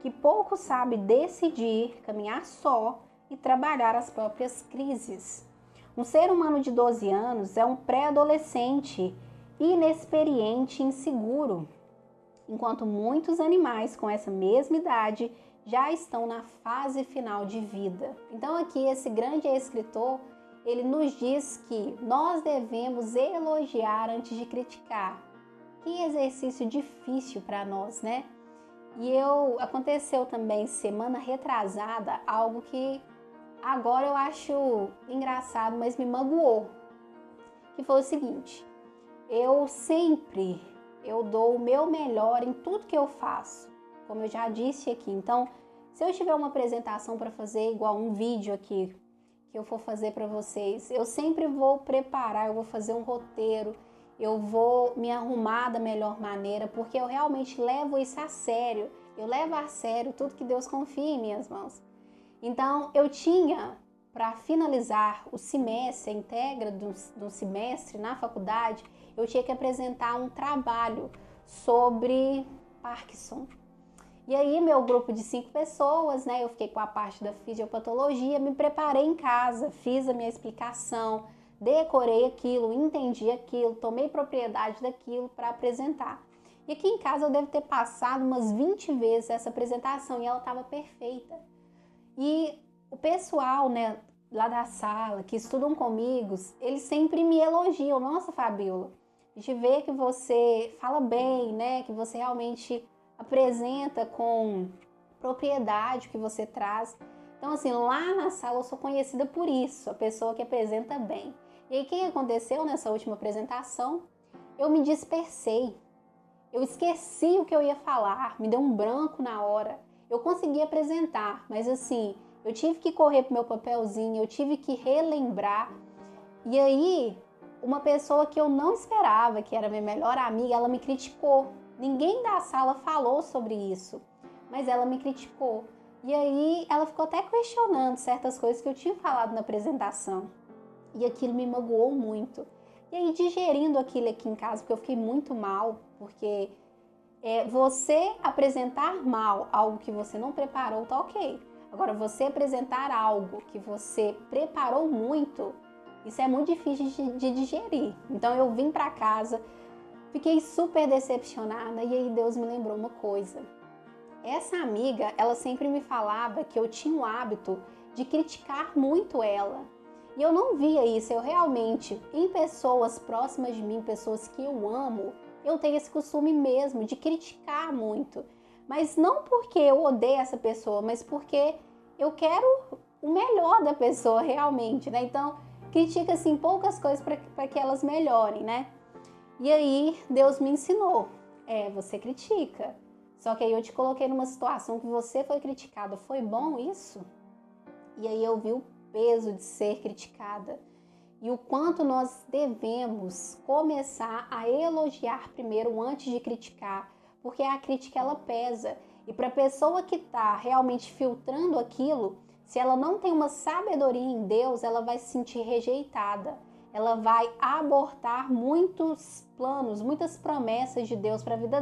que pouco sabe decidir, caminhar só e trabalhar as próprias crises. Um ser humano de 12 anos é um pré-adolescente, inexperiente e inseguro, enquanto muitos animais com essa mesma idade já estão na fase final de vida. Então aqui esse grande escritor, ele nos diz que nós devemos elogiar antes de criticar. Que exercício difícil para nós, né? E aconteceu também semana retrasada algo que agora eu acho engraçado, mas me magoou. Que foi o seguinte: eu dou o meu melhor em tudo que eu faço, como eu já disse aqui. Então, se eu tiver uma apresentação para fazer, igual um vídeo aqui que eu for fazer para vocês, eu sempre vou preparar, eu vou fazer um roteiro, eu vou me arrumar da melhor maneira, porque eu realmente levo isso a sério. Eu levo a sério tudo que Deus confia em minhas mãos. Então, eu tinha, para finalizar o semestre, a integra do semestre na faculdade, eu tinha que apresentar um trabalho sobre Parkinson. E aí, meu grupo de 5 pessoas, né, eu fiquei com a parte da fisiopatologia, me preparei em casa, fiz a minha explicação, decorei aquilo, entendi aquilo, tomei propriedade daquilo para apresentar. E aqui em casa eu devo ter passado umas 20 vezes essa apresentação e ela estava perfeita. E o pessoal, né, lá da sala, que estudam comigo, eles sempre me elogiam. Nossa, Fabíola, a gente vê que você fala bem, né, que você realmente apresenta com propriedade o que você traz. Então, assim, lá na sala eu sou conhecida por isso, a pessoa que apresenta bem. E aí, o que aconteceu nessa última apresentação? Eu me dispersei. Eu esqueci o que eu ia falar, me deu um branco na hora. Eu consegui apresentar, mas assim, eu tive que correr pro meu papelzinho, eu tive que relembrar. E aí, uma pessoa que eu não esperava, que era minha melhor amiga, ela me criticou. Ninguém da sala falou sobre isso, mas ela me criticou. E aí, ela ficou até questionando certas coisas que eu tinha falado na apresentação. E aquilo me magoou muito. E aí, digerindo aquilo aqui em casa, porque eu fiquei muito mal, porque você apresentar mal algo que você não preparou, tá ok. Agora, você apresentar algo que você preparou muito, isso é muito difícil de digerir. Então, eu vim pra casa, fiquei super decepcionada e aí Deus me lembrou uma coisa. Essa amiga, ela sempre me falava que eu tinha o hábito de criticar muito ela. E eu não via isso, eu realmente, em pessoas próximas de mim, pessoas que eu amo, eu tenho esse costume mesmo de criticar muito. Mas não porque eu odeio essa pessoa, mas porque eu quero o melhor da pessoa realmente, né? Então, critica assim poucas coisas para que elas melhorem, né? E aí Deus me ensinou, você critica. Só que aí eu te coloquei numa situação que você foi criticada. Foi bom isso? E aí eu vi o peso de ser criticada. E o quanto nós devemos começar a elogiar primeiro antes de criticar. Porque a crítica, ela pesa. E para a pessoa que está realmente filtrando aquilo, se ela não tem uma sabedoria em Deus, ela vai se sentir rejeitada. Ela vai abortar muitos planos, muitas promessas de Deus para a vida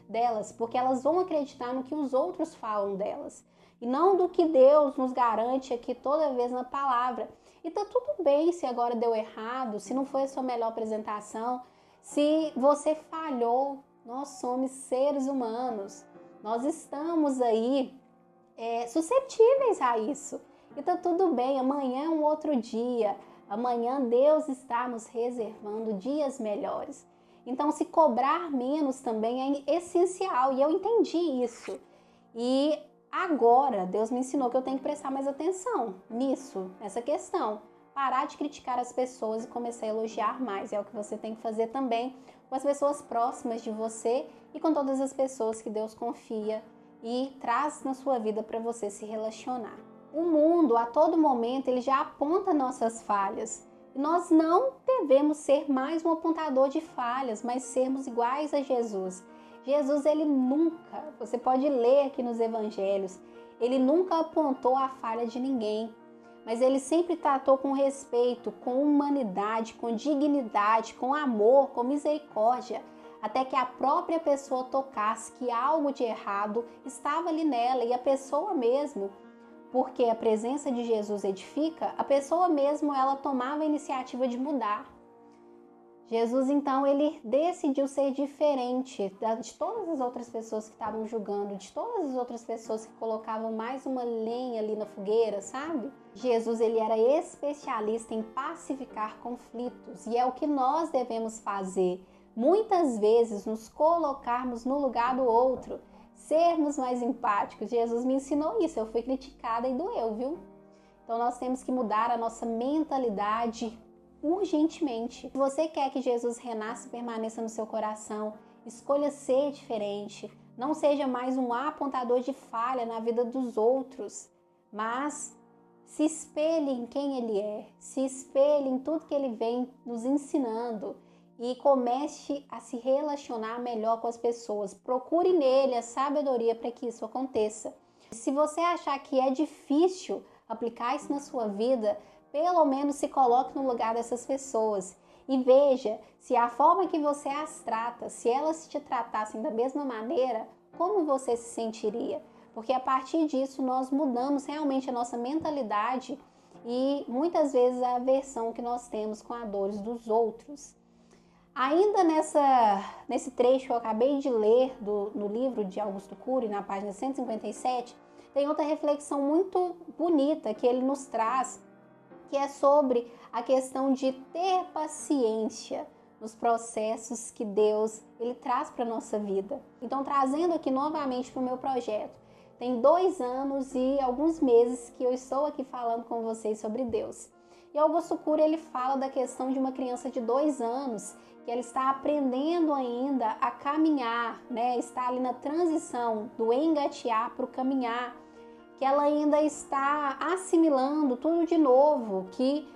delas, porque elas vão acreditar no que os outros falam delas. E não do que Deus nos garante aqui toda vez na palavra. E tá tudo bem se agora deu errado, se não foi a sua melhor apresentação, se você falhou. Nós somos seres humanos, nós estamos aí suscetíveis a isso. E tá tudo bem, amanhã é um outro dia. Amanhã Deus está nos reservando dias melhores. Então, se cobrar menos também é essencial. E eu entendi isso. E agora, Deus me ensinou que eu tenho que prestar mais atenção nisso, nessa questão. Parar de criticar as pessoas e começar a elogiar mais. É o que você tem que fazer também com as pessoas próximas de você e com todas as pessoas que Deus confia e traz na sua vida para você se relacionar. O mundo, a todo momento, ele já aponta nossas falhas. E nós não devemos ser mais um apontador de falhas, mas sermos iguais a Jesus. Jesus, ele nunca, você pode ler aqui nos evangelhos, ele nunca apontou a falha de ninguém, mas ele sempre tratou com respeito, com humanidade, com dignidade, com amor, com misericórdia, até que a própria pessoa tocasse que algo de errado estava ali nela e a pessoa mesmo, porque a presença de Jesus edifica, a pessoa mesmo ela tomava a iniciativa de mudar. Jesus, então, ele decidiu ser diferente de todas as outras pessoas que estavam julgando, de todas as outras pessoas que colocavam mais uma lenha ali na fogueira, sabe? Jesus, ele era especialista em pacificar conflitos e é o que nós devemos fazer. Muitas vezes nos colocarmos no lugar do outro, sermos mais empáticos. Jesus me ensinou isso, eu fui criticada e doeu, viu? Então nós temos que mudar a nossa mentalidade urgentemente. Se você quer que Jesus renasça e permaneça no seu coração, escolha ser diferente. Não seja mais um apontador de falha na vida dos outros, mas se espelhe em quem Ele é, se espelhe em tudo que Ele vem nos ensinando e comece a se relacionar melhor com as pessoas. Procure nele a sabedoria para que isso aconteça. Se você achar que é difícil aplicar isso na sua vida, pelo menos se coloque no lugar dessas pessoas e veja se a forma que você as trata, se elas te tratassem da mesma maneira, como você se sentiria? Porque a partir disso nós mudamos realmente a nossa mentalidade e muitas vezes a aversão que nós temos com as dores dos outros. Ainda nesse trecho que eu acabei de ler no livro de Augusto Cury, na página 157, tem outra reflexão muito bonita que ele nos traz, que é sobre a questão de ter paciência nos processos que Deus ele traz para a nossa vida. Então, trazendo aqui novamente para o meu projeto, tem 2 anos e alguns meses que eu estou aqui falando com vocês sobre Deus. E Augusto Cury, ele fala da questão de uma criança de 2 anos, que ela está aprendendo ainda a caminhar, né? Está ali na transição do engatear para o caminhar, que ela ainda está assimilando tudo de novo, que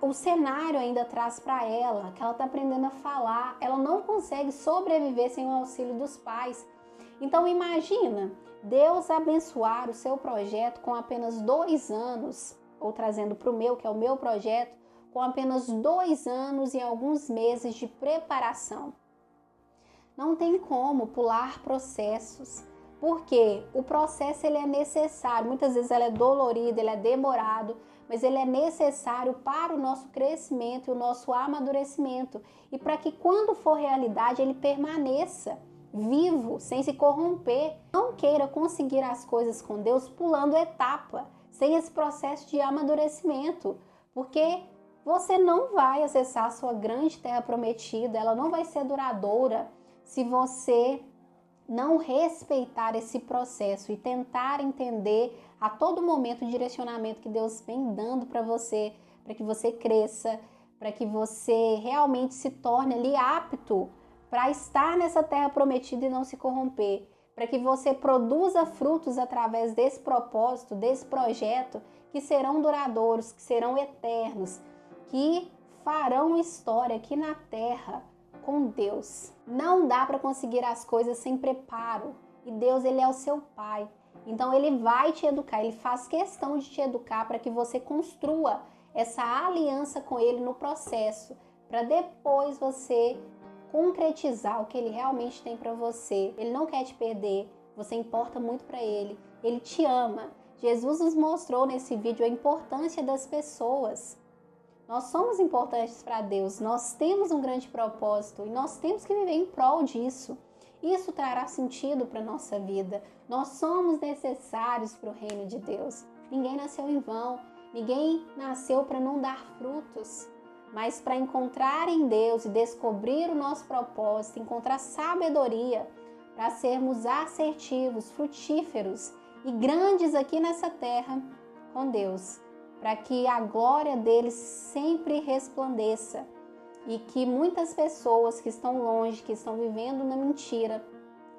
o cenário ainda traz para ela, que ela está aprendendo a falar, ela não consegue sobreviver sem o auxílio dos pais. Então imagina, Deus abençoar o seu projeto com apenas 2 anos, ou trazendo para o meu, que é o meu projeto, com apenas 2 anos e alguns meses de preparação. Não tem como pular processos, porque o processo ele é necessário, muitas vezes ele é dolorido, ele é demorado, mas ele é necessário para o nosso crescimento e o nosso amadurecimento, e para que quando for realidade ele permaneça vivo, sem se corromper. Não queira conseguir as coisas com Deus pulando etapa, sem esse processo de amadurecimento, porque você não vai acessar a sua grande terra prometida, ela não vai ser duradoura se você não respeitar esse processo e tentar entender a todo momento o direcionamento que Deus vem dando para você, para que você cresça, para que você realmente se torne ali apto para estar nessa terra prometida e não se corromper, para que você produza frutos através desse propósito, desse projeto, que serão duradouros, que serão eternos, que farão história aqui na terra com Deus. Não dá para conseguir as coisas sem preparo, e Deus, ele é o seu Pai. Então ele vai te educar, ele faz questão de te educar para que você construa essa aliança com ele no processo, para depois você concretizar o que ele realmente tem para você. Ele não quer te perder, você importa muito para ele, ele te ama. Jesus nos mostrou nesse vídeo a importância das pessoas. Nós somos importantes para Deus, nós temos um grande propósito e nós temos que viver em prol disso. Isso trará sentido para a nossa vida. Nós somos necessários para o reino de Deus. Ninguém nasceu em vão, ninguém nasceu para não dar frutos, mas para encontrar em Deus e descobrir o nosso propósito, encontrar sabedoria para sermos assertivos, frutíferos e grandes aqui nessa terra com Deus, para que a glória dele sempre resplandeça e que muitas pessoas que estão longe, que estão vivendo na mentira,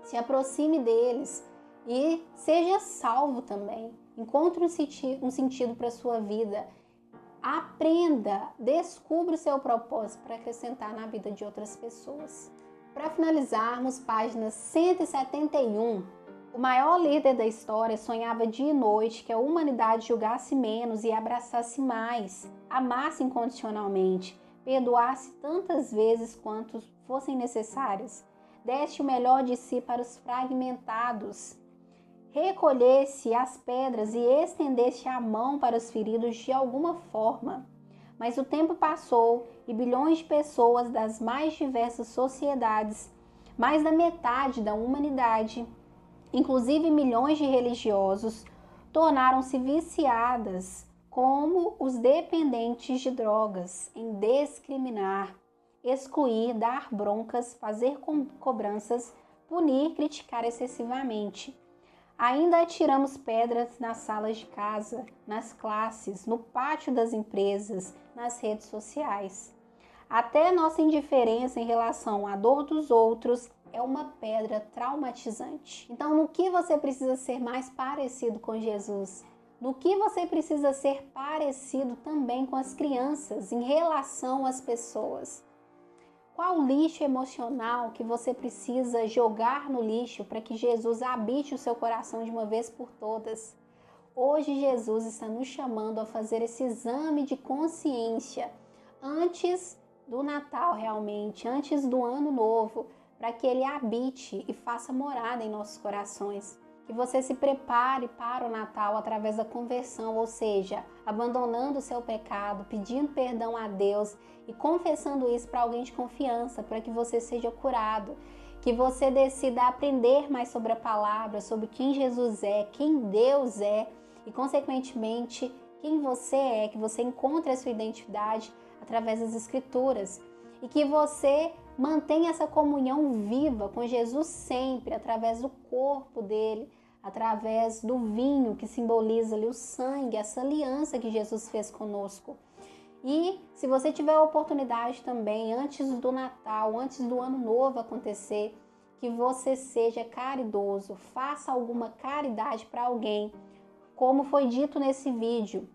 se aproxime deles e seja salvo também. Encontre um sentido para a sua vida. Aprenda, descubra o seu propósito para acrescentar na vida de outras pessoas. Para finalizarmos, página 171. O maior líder da história sonhava dia e noite que a humanidade julgasse menos e abraçasse mais, amasse incondicionalmente, perdoasse tantas vezes quanto fossem necessárias, desse o melhor de si para os fragmentados, recolhesse as pedras e estendesse a mão para os feridos de alguma forma. Mas o tempo passou e bilhões de pessoas das mais diversas sociedades, mais da metade da humanidade, inclusive milhões de religiosos, tornaram-se viciadas como os dependentes de drogas em discriminar, excluir, dar broncas, fazer cobranças, punir, criticar excessivamente. Ainda atiramos pedras nas salas de casa, nas classes, no pátio das empresas, nas redes sociais. Até nossa indiferença em relação à dor dos outros é uma pedra traumatizante. Então, no que você precisa ser mais parecido com Jesus? No que você precisa ser parecido também com as crianças em relação às pessoas? Qual lixo emocional que você precisa jogar no lixo para que Jesus habite o seu coração de uma vez por todas? Hoje Jesus está nos chamando a fazer esse exame de consciência antes do Natal realmente, antes do Ano Novo, para que Ele habite e faça morada em nossos corações. Que você se prepare para o Natal através da conversão, ou seja, abandonando o seu pecado, pedindo perdão a Deus e confessando isso para alguém de confiança, para que você seja curado. Que você decida aprender mais sobre a palavra, sobre quem Jesus é, quem Deus é e, consequentemente, quem você é, que você encontre a sua identidade através das Escrituras e que você mantenha essa comunhão viva com Jesus sempre, através do corpo dele, através do vinho que simboliza ali o sangue, essa aliança que Jesus fez conosco. E se você tiver a oportunidade também, antes do Natal, antes do Ano Novo acontecer, que você seja caridoso, faça alguma caridade para alguém. Como foi dito nesse vídeo,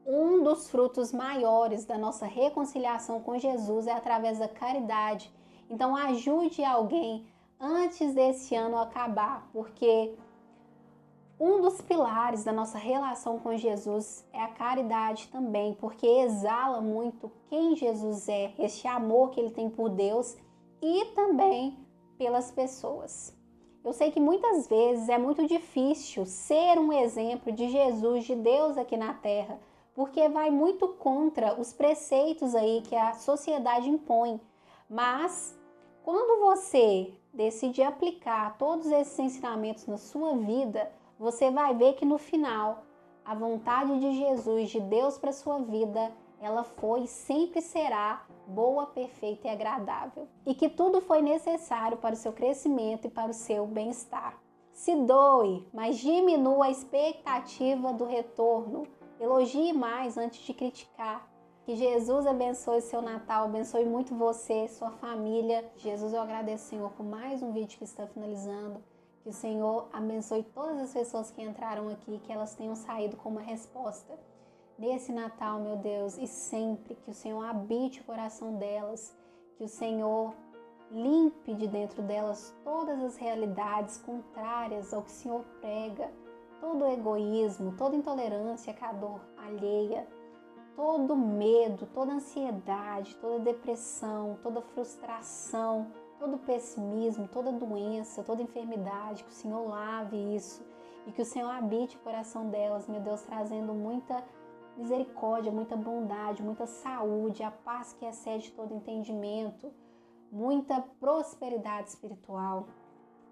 um dos frutos maiores da nossa reconciliação com Jesus é através da caridade. Então ajude alguém antes desse ano acabar, porque um dos pilares da nossa relação com Jesus é a caridade também, porque exala muito quem Jesus é, este amor que ele tem por Deus e também pelas pessoas. Eu sei que muitas vezes é muito difícil ser um exemplo de Jesus, de Deus aqui na Terra, porque vai muito contra os preceitos aí que a sociedade impõe. Mas quando você decide aplicar todos esses ensinamentos na sua vida, você vai ver que no final a vontade de Jesus, de Deus para a sua vida, ela foi e sempre será boa, perfeita e agradável. E que tudo foi necessário para o seu crescimento e para o seu bem-estar. Se doe, mas diminua a expectativa do retorno. Elogie mais antes de criticar. Que Jesus abençoe seu Natal, abençoe muito você, sua família. Jesus, eu agradeço, Senhor, por mais um vídeo que está finalizando. Que o Senhor abençoe todas as pessoas que entraram aqui, que elas tenham saído com uma resposta. Nesse Natal, meu Deus, e sempre que o Senhor habite o coração delas, que o Senhor limpe de dentro delas todas as realidades contrárias ao que o Senhor prega, todo o egoísmo, toda intolerância com a dor alheia, todo medo, toda ansiedade, toda depressão, toda frustração, todo pessimismo, toda doença, toda enfermidade, que o Senhor lave isso e que o Senhor habite o coração delas, meu Deus, trazendo muita misericórdia, muita bondade, muita saúde, a paz que excede todo entendimento, muita prosperidade espiritual,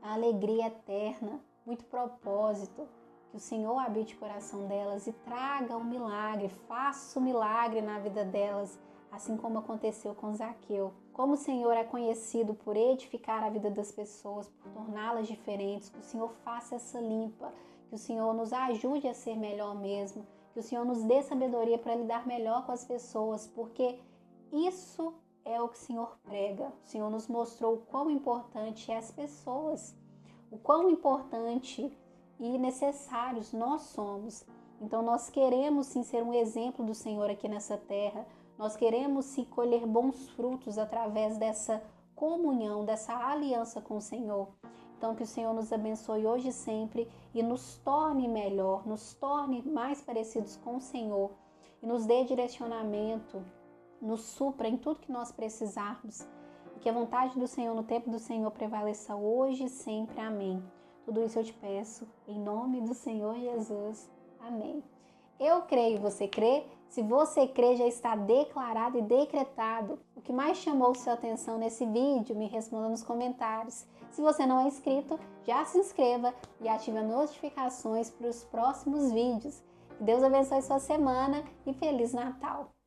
a alegria eterna, muito propósito. Que o Senhor habite o coração delas e traga um milagre, faça um milagre na vida delas, assim como aconteceu com Zaqueu. Como o Senhor é conhecido por edificar a vida das pessoas, por torná-las diferentes, que o Senhor faça essa limpa, que o Senhor nos ajude a ser melhor mesmo, que o Senhor nos dê sabedoria para lidar melhor com as pessoas, porque isso é o que o Senhor prega. O Senhor nos mostrou o quão importante é as pessoas, o quão importante e necessários nós somos. Então nós queremos sim ser um exemplo do Senhor aqui nessa terra, nós queremos sim colher bons frutos através dessa comunhão, dessa aliança com o Senhor. Então que o Senhor nos abençoe hoje e sempre e nos torne melhor, nos torne mais parecidos com o Senhor e nos dê direcionamento, nos supra em tudo que nós precisarmos. E que a vontade do Senhor no tempo do Senhor prevaleça hoje e sempre. Amém. Tudo isso eu te peço em nome do Senhor Jesus. Amém. Eu creio, você crê? Se você crê, já está declarado e decretado. O que mais chamou sua atenção nesse vídeo, me responda nos comentários. Se você não é inscrito, já se inscreva e ative as notificações para os próximos vídeos. Que Deus abençoe sua semana e Feliz Natal!